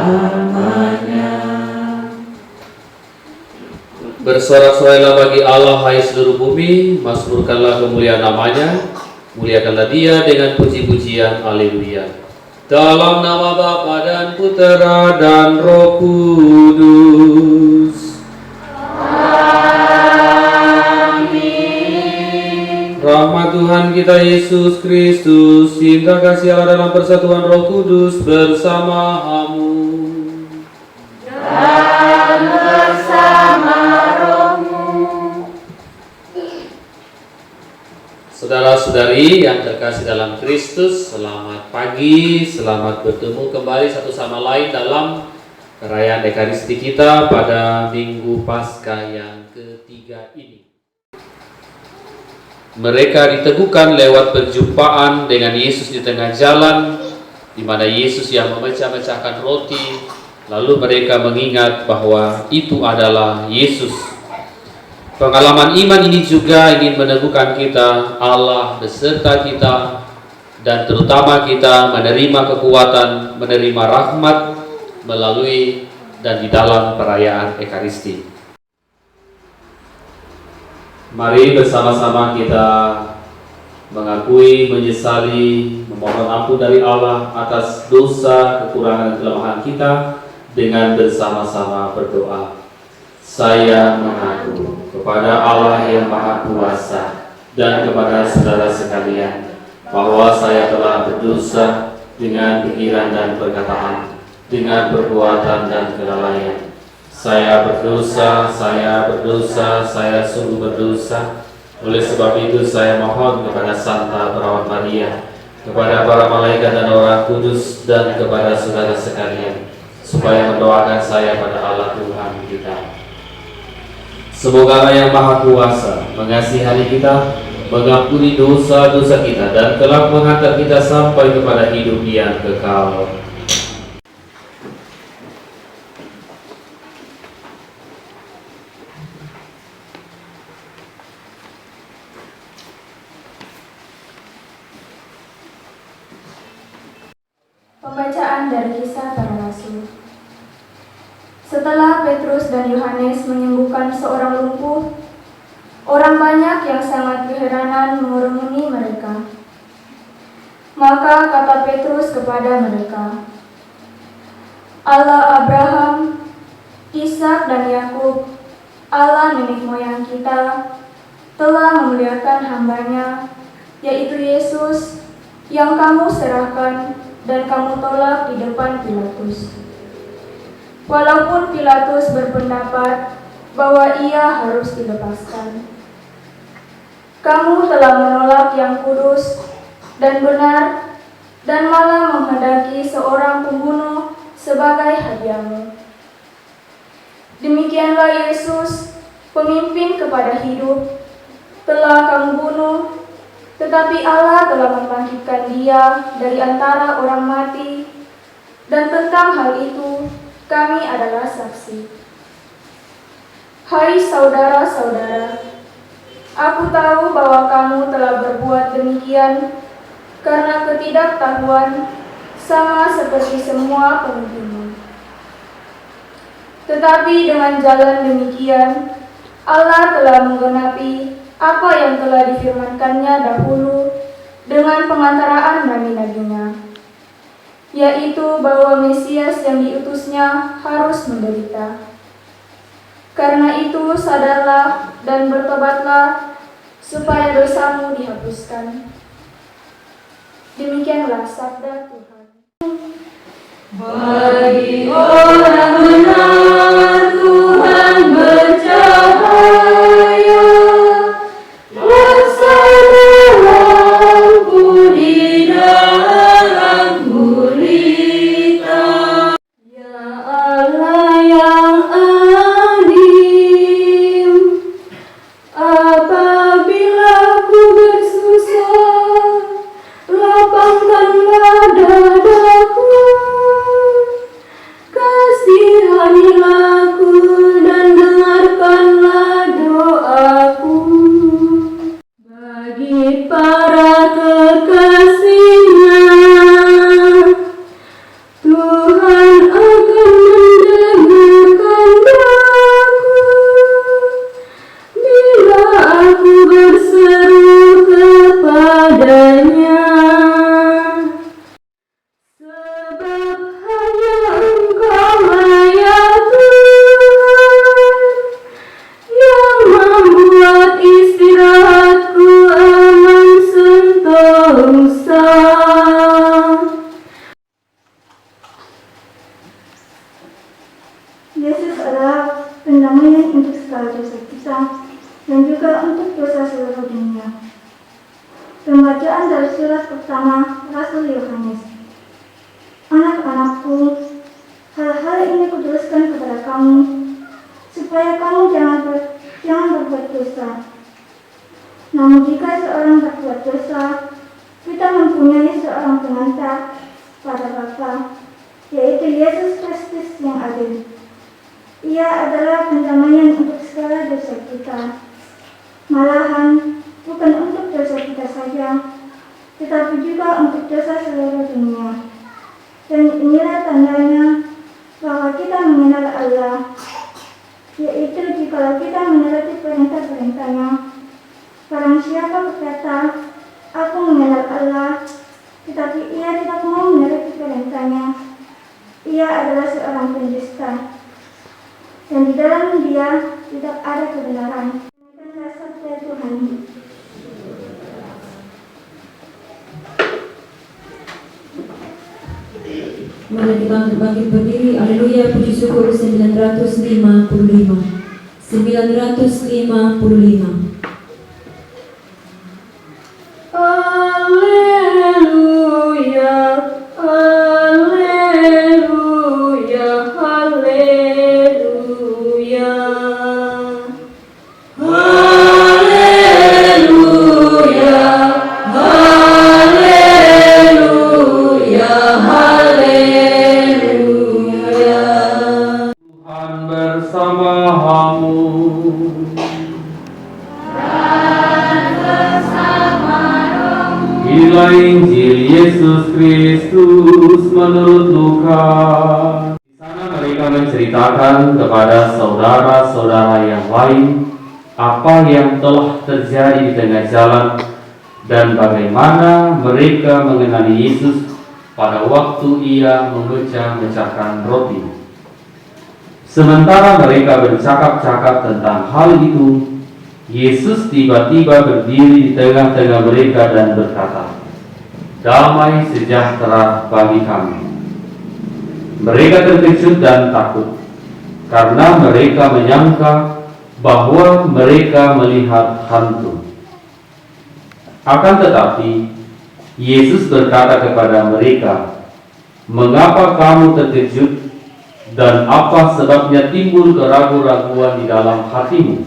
selamanya. Bersorak-sorailah bagi Allah, hai seluruh bumi, mazmurkanlah kemuliaan namanya, muliakanlah dia dengan puji-pujian, haleluya. Dalam nama Bapa dan Putera dan Roh Kudus. Amin. Rahmat Tuhan kita Yesus Kristus, cinta kasih Allah dalam persatuan Roh Kudus bersama-Mu. Dan bersama rohmu. Saudara-saudari yang terkasih dalam Kristus, selamat pagi, selamat bertemu kembali satu sama lain dalam perayaan Ekaristi kita pada Minggu Paskah yang ketiga ini. Mereka diteguhkan lewat perjumpaan dengan Yesus di tengah jalan, di mana Yesus yang memecah-mecahkan roti, lalu mereka mengingat bahwa itu adalah Yesus. Pengalaman iman ini juga ingin meneguhkan kita, Allah beserta kita, dan terutama kita menerima kekuatan, menerima rahmat melalui dan di dalam perayaan Ekaristi. Mari bersama-sama kita mengakui, menyesali, memohon ampun dari Allah atas dosa, kekurangan, dan kelemahan kita dengan bersama-sama berdoa. Saya mengaku kepada Allah yang Maha Kuasa dan kepada saudara sekalian bahwa saya telah berdosa dengan pikiran dan perkataan, dengan perbuatan dan kelalaian. Saya berdosa, saya sungguh berdosa. Oleh sebab itu saya mohon kepada Santa Perawat Maria, kepada para malaikat dan orang kudus, dan kepada saudara sekalian, supaya mendoakan saya pada Allah Tuhan kita. Semoga Allah yang Maha Kuasa mengasihani kita, mengampuni dosa-dosa kita, dan telah menghantar kita sampai kepada hidup yang kekal. Pembacaan dari Kisah Para Rasul. Setelah Petrus dan Yohanes menyembuhkan seorang lumpuh, orang banyak yang sangat keheranan mengerumuni mereka. Maka kata Petrus kepada mereka, Allah Abraham, Ishak dan Yakub, Allah nenek moyang kita, telah memuliakan hambanya, yaitu Yesus, yang kamu serahkan dan kamu tolak di depan Pilatus. Walaupun Pilatus berpendapat bahwa ia harus dilepaskan. Kamu telah menolak yang kudus dan benar, dan malah menghendaki seorang pembunuh sebagai hadiahmu. Demikianlah Yesus, pemimpin kepada hidup, telah kamu bunuh, tetapi Allah telah membangkitkan dia dari antara orang mati, dan tentang hal itu kami adalah saksi. Hai saudara-saudara, aku tahu bahwa kamu telah berbuat demikian karena ketidaktahuan, sama seperti semua pemimpinmu. Tetapi dengan jalan demikian, Allah telah menggenapi apa yang telah difirmankannya dahulu dengan pengantaraan nabi-nabinya, yaitu bahwa Mesias yang diutusnya harus menderita. Karena itu sadarlah dan bertobatlah supaya dosamu dihapuskan. Demikianlah sabda Tuhan. Bagi orang benar Tuhan bercahaya, bersama lampu di dalam gulita. Ya Allah yang adil, apabila ku bersusah, lapangkanlah dadaku, kasihanilah Yesus adalah pendamaian untuk segala dosa kita dan juga untuk dosa seluruh dunia. Pembacaan dari surat pertama Rasul Yohanes. Anak-anakku, hal-hal ini kutuliskan kepada kamu, supaya kamu jangan berbuat dosa. Namun jika seorang berbuat dosa, kita mempunyai seorang pengantar pada Bapa, yaitu Yesus Kristus yang adil. Ia adalah pendamaian untuk segala dosa kita. Malahan, bukan untuk dosa kita saja, tetapi juga untuk dosa seluruh dunia. Dan inilah tandanya bahwa kita mengenal Allah, yaitu jika kita menaati perintah-perintahnya. Barang siapa berkata, "Aku mengenal Allah," tetapi ia tidak mau menaati perintahnya, ia adalah seorang pendusta, dan di dalam dia tidak ada kebenaran. Demikianlah sabda Tuhan. Mari kita angkat bangkit berdiri. Haleluya, puji syukur 955. 955. Haleluya, haleluya, haleluya. Haleluya, haleluya, haleluya. Tuhan bersamamu. Inilah Injil Yesus Kristus menurut Lukas. Di sana mereka menceritakan kepada saudara-saudara yang lain apa yang telah terjadi di tengah jalan dan bagaimana mereka mengenali Yesus pada waktu ia memecah-mecahkan roti. Sementara mereka bercakap-cakap tentang hal itu, Yesus tiba-tiba berdiri di tengah-tengah mereka dan berkata, "Damai sejahtera bagi kami." Mereka terkejut dan takut, karena mereka menyangka bahwa mereka melihat hantu. Akan tetapi, Yesus berkata kepada mereka, "Mengapa kamu terkejut, dan apa sebabnya timbul keraguan-raguan di dalam hatimu?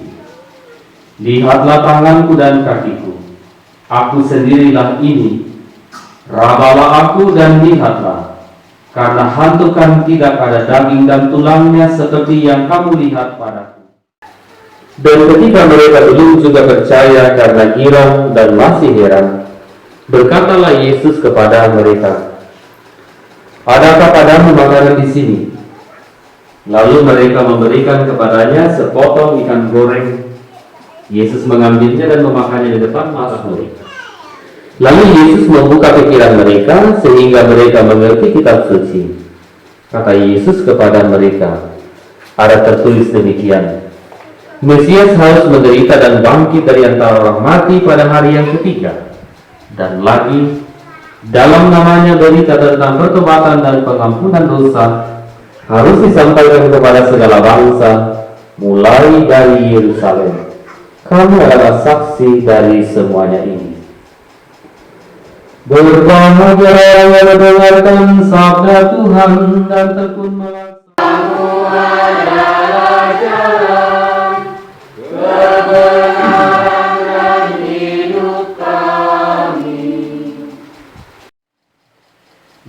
Lihatlah tanganku dan kakiku, aku sendirilah ini. Rabalah aku dan lihatlah, karena hantu kan tidak ada daging dan tulangnya seperti yang kamu lihat padaku." Dan ketika mereka belum juga percaya karena girang dan masih heran, berkatalah Yesus kepada mereka, "Adakah padamu makanan di sini?" Lalu mereka memberikan kepadanya sepotong ikan goreng. Yesus mengambilnya dan memakannya di depan mata mereka. Lalu Yesus membuka pikiran mereka sehingga mereka mengerti kitab suci. Kata Yesus kepada mereka, "Ada tertulis demikian, Mesias harus menderita dan bangkit dari antara orang mati pada hari yang ketiga. Dan lagi, dalam namanya berita tentang pertobatan dan pengampunan dosa harus disampaikan kepada segala bangsa, mulai dari Yerusalem. Kamu adalah saksi dari semuanya ini." Berbahagia yang mendengarkan sabda Tuhan dan tekun melaksanakan. Kamu adalah jalan, kebenaran dan hidup kami.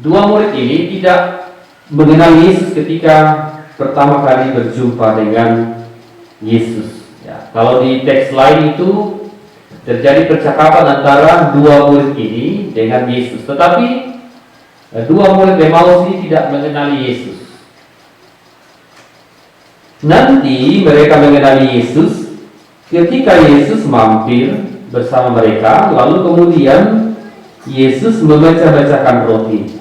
Dua murid ini tidak mengenal Yesus ketika pertama kali berjumpa dengan Yesus. Kalau di teks lain itu terjadi percakapan antara dua murid ini dengan Yesus, tetapi dua murid Emmaus ini tidak mengenali Yesus. Nanti mereka mengenali Yesus ketika Yesus mampir bersama mereka, lalu kemudian Yesus memecah-mecahkan roti.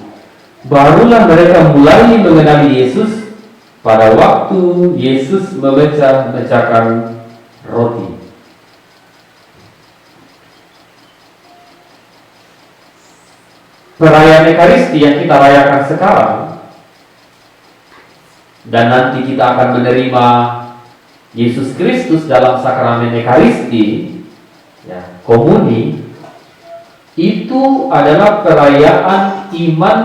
Barulah mereka mulai mengenali Yesus pada waktu Yesus memecah-mecahkan roti. Perayaan Ekaristi yang kita rayakan sekarang dan nanti kita akan menerima Yesus Kristus dalam sakramen Ekaristi, ya, komuni, itu adalah perayaan iman,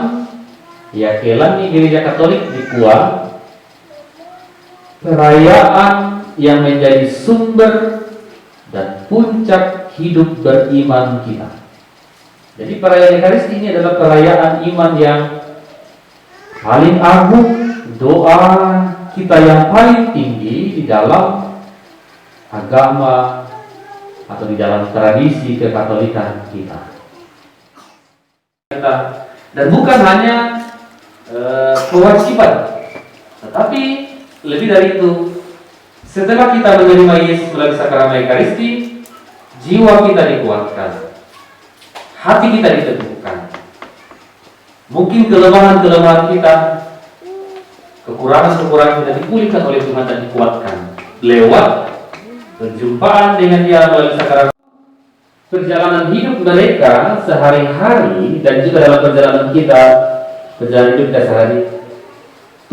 ya, kelan di gereja Katolik di Kua, perayaan yang menjadi sumber dan puncak hidup beriman kita. Jadi perayaan Ekaristi ini adalah perayaan iman yang paling agung, doa kita yang paling tinggi di dalam agama atau di dalam tradisi kekatolikan kita. Dan bukan hanya kewajiban, tetapi lebih dari itu, setelah kita menerima Yesus melalui sakramen Ekaristi, jiwa kita dikuatkan, hati kita diteguhkan. Mungkin kelemahan-kelemahan kita, kekurangan-kekurangan kita dipulihkan oleh Tuhan dan dikuatkan lewat perjumpaan dengan Dia melalui sakramen. Perjalanan hidup mereka sehari-hari dan juga dalam perjalanan kita, perjalanan hidup kita sehari,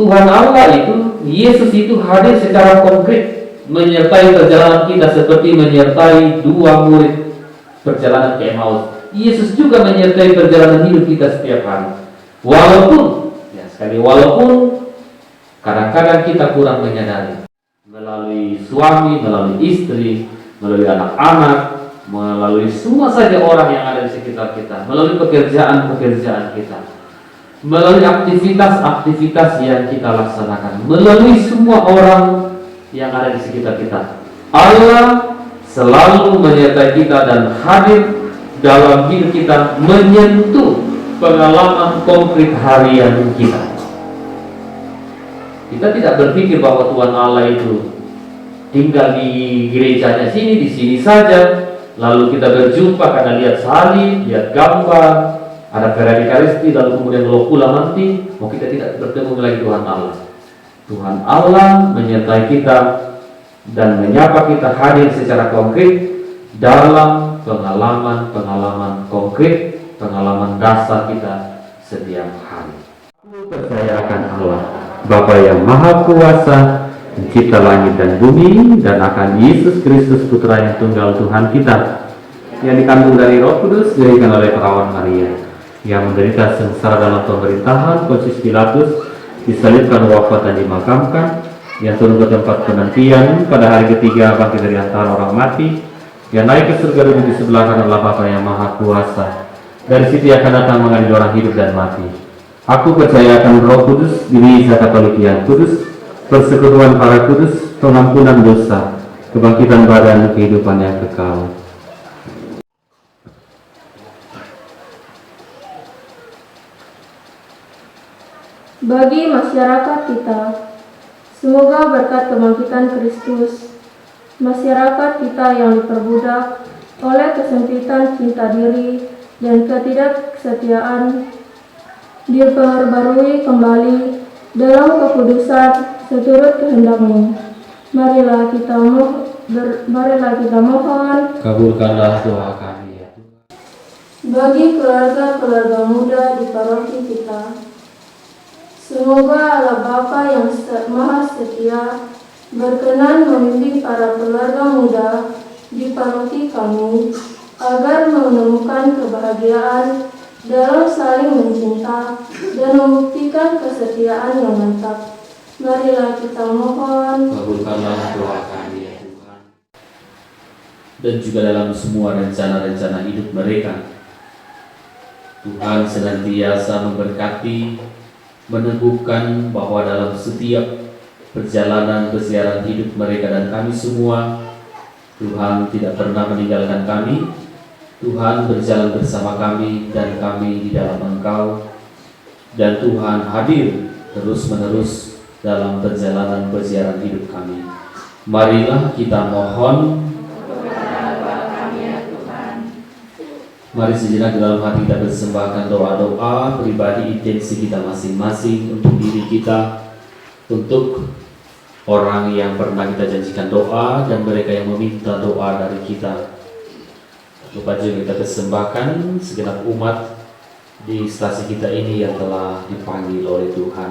Tuhan Allah itu, Yesus itu hadir secara konkret menyertai perjalanan kita seperti menyertai dua murid perjalanan ke Emmaus. Yesus juga menyertai perjalanan hidup kita setiap hari. Walaupun, ya sekali walaupun kadang-kadang kita kurang menyadari, melalui suami, melalui istri, melalui anak-anak, melalui semua saja orang yang ada di sekitar kita, melalui pekerjaan-pekerjaan kita, melalui aktivitas-aktivitas yang kita laksanakan, melalui semua orang yang ada di sekitar kita, Allah selalu menyertai kita dan hadir dalam hidup kita, menyentuh pengalaman konkret harian kita. Kita tidak berpikir bahwa Tuhan Allah itu tinggal di gerejanya sini, di sini saja, lalu kita berjumpa karena lihat salib, lihat gambar, ada perayaan Ekaristi, lalu kemudian kalau pulang nanti, kita tidak bertemu lagi Tuhan Allah. Tuhan Allah menyertai kita dan menyapa kita hadir secara konkret dalam pengalaman-pengalaman konkret, pengalaman dasar kita setiap hari. Aku percaya akan Allah, Bapa yang Maha Kuasa, Pencipta langit dan bumi, dan akan Yesus Kristus Putra yang tunggal Tuhan kita, yang dikandung dari Roh Kudus, dilahirkan oleh perawan Maria, yang menderita sengsara dalam pemerintahan Pontius Pilatus, disalibkan, wafat dan dimakamkan, yang turun ke tempat penantian, pada hari ketiga bangkit dari antara orang mati, yang naik ke surga duduk di sebelah kanan Allah Bapa yang Maha Kuasa. Dari situ akan datang mengadili orang hidup dan mati. Aku percaya akan Roh Kudus, Gereja Katolik yang kudus, persekutuan para kudus, pengampunan dosa, kebangkitan badan, kehidupan yang kekal. Bagi masyarakat kita, semoga berkat kebangkitan Kristus, masyarakat kita yang diperbudak oleh kesempitan cinta diri dan ketidaksetiaan diperbarui kembali dalam kekudusan seturut kehendak-Mu. Marilah kita mohon, Kabulkanlah doa kami, ya Tuhan. bagi keluarga-keluarga muda di paroki kita, semoga Allah Bapa yang Maha Setia berkenan memimpin para keluarga muda di paroki kami agar menemukan kebahagiaan dalam saling mencinta dan membuktikan kesetiaan yang mantap. Marilah kita mohon. Kabulkanlah doa kami, ya Tuhan. Dan juga dalam semua rencana-rencana hidup mereka, Tuhan senantiasa memberkati, meneguhkan bahwa dalam setiap perjalanan bersiaran hidup mereka dan kami semua, Tuhan tidak pernah meninggalkan kami. Tuhan berjalan bersama kami dan kami di dalam Engkau, dan Tuhan hadir terus-menerus dalam perjalanan bersiaran hidup kami. Marilah kita mohon. Mari sejenak dalam hati kita persembahkan doa-doa pribadi, intensi kita masing-masing, untuk diri kita, untuk orang yang pernah kita janjikan doa, dan mereka yang meminta doa dari kita. Lupa juga kita persembahkan segenap umat di stasi kita ini yang telah dipanggil oleh Tuhan.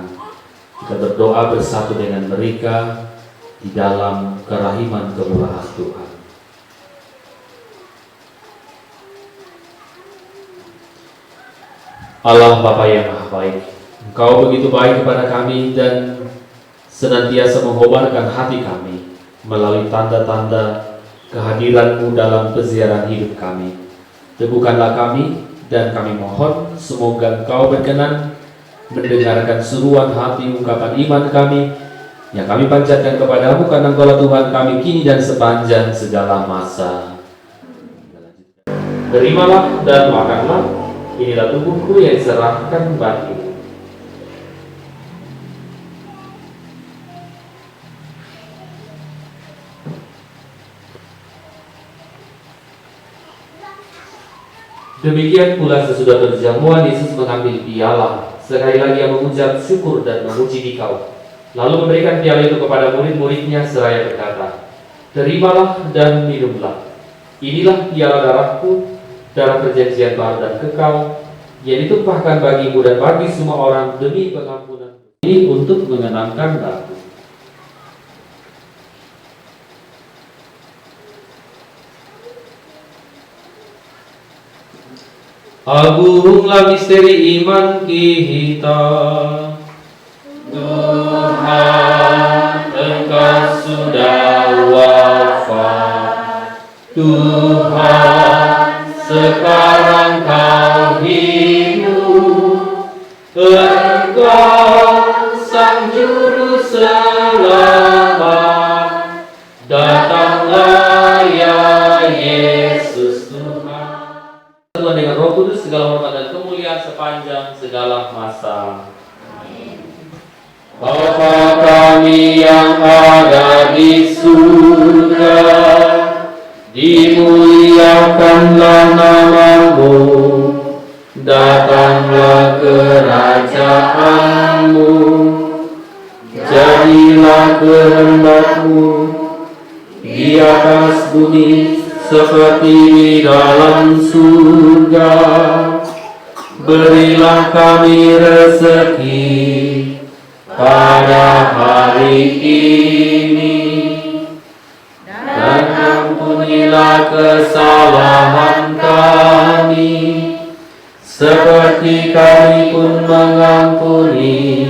Kita berdoa bersatu dengan mereka di dalam kerahiman kemurahan Tuhan. Allah Bapa yang Maha Baik, Engkau begitu baik kepada kami dan senantiasa menghobarkan hati kami melalui tanda-tanda kehadiran-Mu dalam peziarahan hidup kami. Teguhkanlah kami dan kami mohon semoga Engkau berkenan mendengarkan seruan hati ungkapan iman kami yang kami panjatkan kepadamu, karena Engkaulah Tuhan kami kini dan sepanjang segala masa. Terimalah dan makanlah, inilah tubuhku yang diserahkan bagimu. Demikian pula sesudah berjamuan, Yesus mengambil piala, sekali lagi yang mengucap syukur dan memuji Dikau, lalu memberikan piala itu kepada murid-muridnya seraya berkata, "Terimalah dan minumlah. Inilah piala darahku, darah perjanjian baru dan kekal, yang ditumpahkan bagimu dan bagi semua orang demi pengampunan. Ini untuk mengenangkan aku." Agunglah misteri iman kita. Tuhan, Engkau sudah wafat. Tuhan, sekarang Kau hidup. Engkau Sang Juru Selamat. Datanglah ya Yesus Tuhan. Tuhan dengan Roh Kudus, segala hormat dan kemuliaan sepanjang segala masa. Bapa kami yang ada di surga, dimuliakanlah nama-Mu, datanglah kerajaan-Mu, jadilah kehendak-Mu di atas bumi seperti di dalam surga. Berilah kami rezeki pada hari ini, dan ampunilah kesalahan kami, seperti kami pun mengampuni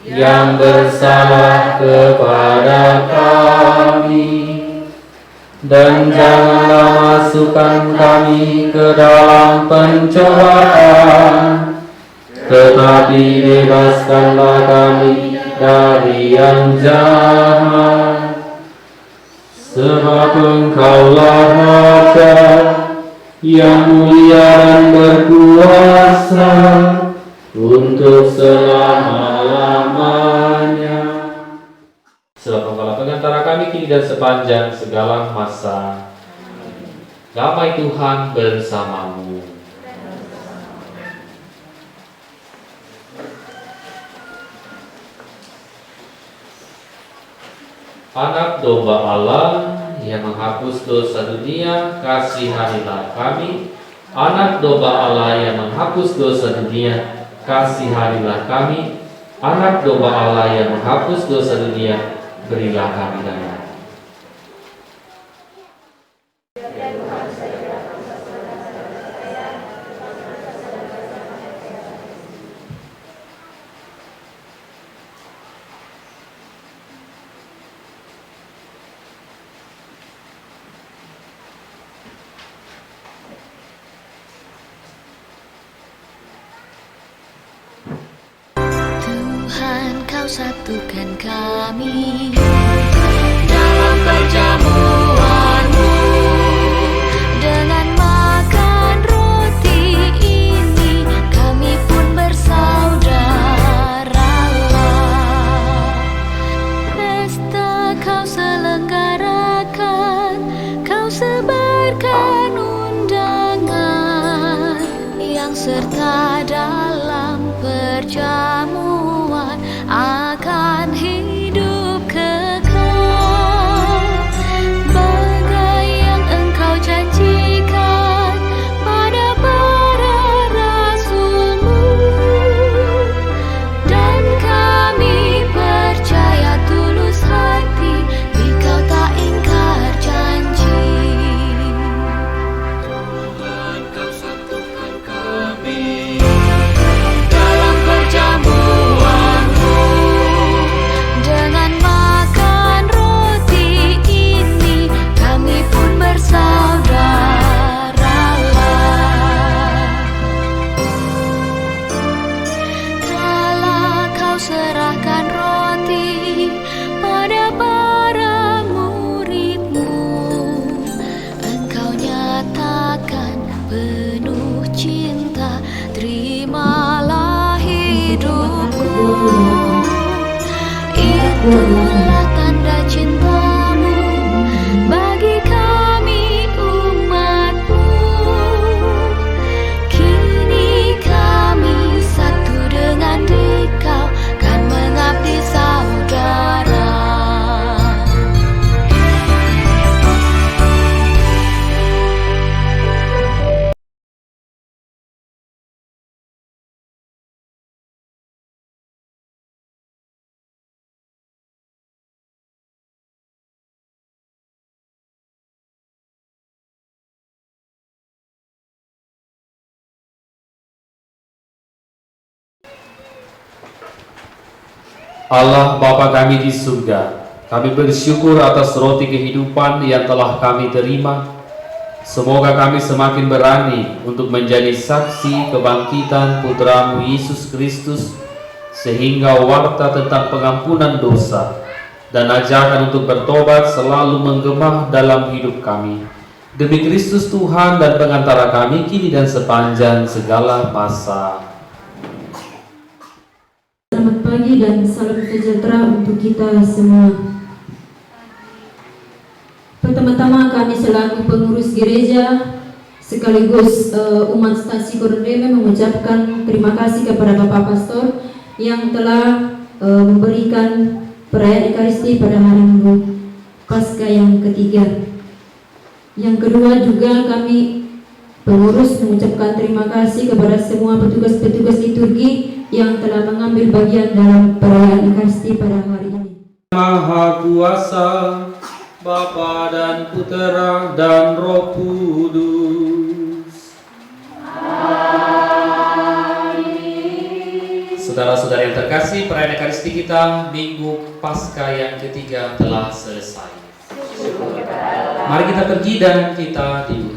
yang bersalah kepada kami. Dan janganlah masukkan kami ke dalam pencobaan, tetapi bebaskanlah kami dari yang jahat. Sebab Engkaulah Raja yang mulia dan berkuasa untuk selama-lamanya. Sebab Engkaulah pengantara kami kini dan sepanjang segala masa. Damai Tuhan bersamamu. Anak domba Allah yang menghapus dosa dunia, kasihanilah kami. Anak domba Allah yang menghapus dosa dunia, kasihanilah kami. Anak domba Allah yang menghapus dosa dunia, berilah kami damai. Tuhan, Kau satukan kami dalam perjamuan-Mu dengan makan roti ini, kami pun bersaudaralah. Pesta Kau selenggarakan, Kau sebarkan undangan yang serta dalam perjamuan akan hidup kekal. itulah tanda cintamu bagi kami umatmu. Kini kami satu dengan Dikau, kan mengabdi saudara. Allah Bapa kami di surga, kami bersyukur atas roti kehidupan yang telah kami terima. Semoga kami semakin berani untuk menjadi saksi kebangkitan Putra-Mu Yesus Kristus, sehingga warta tentang pengampunan dosa dan ajakan untuk bertobat selalu menggema dalam hidup kami. Demi Kristus Tuhan dan pengantara kami kini dan sepanjang segala masa. Selamat pagi dan salam sejahtera untuk kita semua. Pertama-tama kami selaku pengurus gereja sekaligus umat stasi Korondeme mengucapkan terima kasih kepada Bapak Pastor yang telah memberikan perayaan Ekaristi pada hari Minggu Pasca yang ketiga. Yang kedua juga kami pengurus mengucapkan terima kasih kepada semua petugas-petugas liturgi yang telah mengambil bagian dalam perayaan Ekaristi pada hari ini. Maha Kuasa, Bapa dan Putera dan Roh Kudus. Saudara-saudara yang terkasih, perayaan Ekaristi kita Minggu Pasca yang ketiga telah selesai. Mari kita pergi dan kita dimulai.